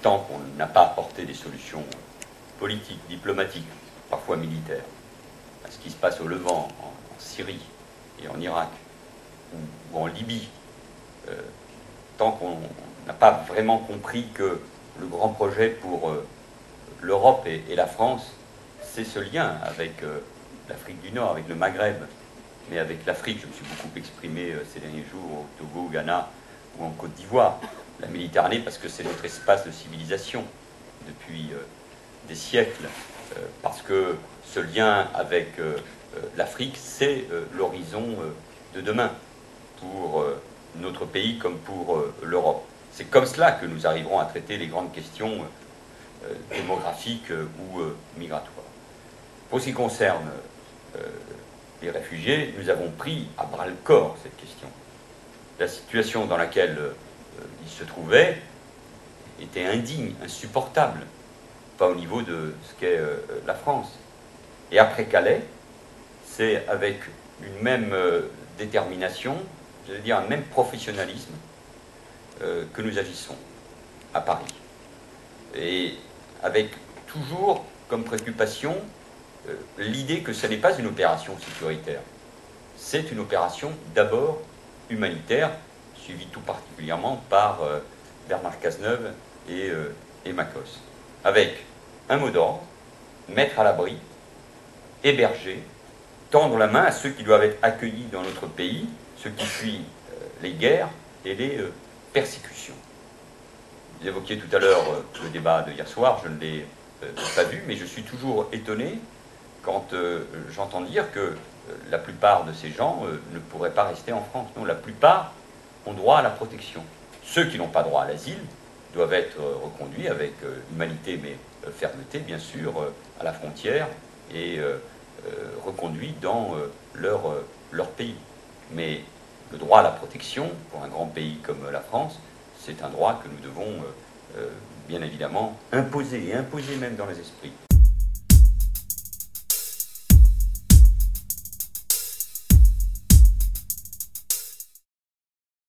tant qu'on n'a pas apporté des solutions politiques, diplomatiques, parfois militaires, à ce qui se passe au Levant, en Syrie et en Irak, ou en Libye, tant qu'on n'a pas vraiment compris que le grand projet pour l'Europe et la France, c'est ce lien avec l'Afrique du Nord, avec le Maghreb, mais avec l'Afrique. Je me suis beaucoup exprimé ces derniers jours au Togo, au Ghana ou en Côte d'Ivoire. La Méditerranée, parce que c'est notre espace de civilisation depuis des siècles, parce que ce lien avec l'Afrique, c'est l'horizon de demain pour notre pays comme pour l'Europe. C'est comme cela que nous arriverons à traiter les grandes questions démographiques ou migratoires. Pour ce qui concerne les réfugiés, nous avons pris à bras-le-corps cette question. La situation dans laquelle ils se trouvaient était indigne, insupportable, pas au niveau de ce qu'est la France. Et après Calais, c'est avec une même détermination, je veux dire un même professionnalisme, que nous agissons à Paris. Et avec toujours comme préoccupation l'idée que ce n'est pas une opération sécuritaire, c'est une opération d'abord humanitaire, suivie tout particulièrement par Bernard Cazeneuve et Makos, avec un mot d'ordre: mettre à l'abri, héberger, tendre la main à ceux qui doivent être accueillis dans notre pays, ceux qui fuient les guerres et les persécutions. Vous évoquiez tout à l'heure le débat de hier soir, je ne l'ai pas vu, mais je suis toujours étonné quand j'entends dire que la plupart de ces gens ne pourraient pas rester en France. Non, la plupart ont droit à la protection. Ceux qui n'ont pas droit à l'asile doivent être reconduits avec humanité mais fermeté, bien sûr, à la frontière et reconduits dans leur pays. Mais le droit à la protection, pour un grand pays comme la France, c'est un droit que nous devons bien évidemment imposer, et imposer même dans les esprits.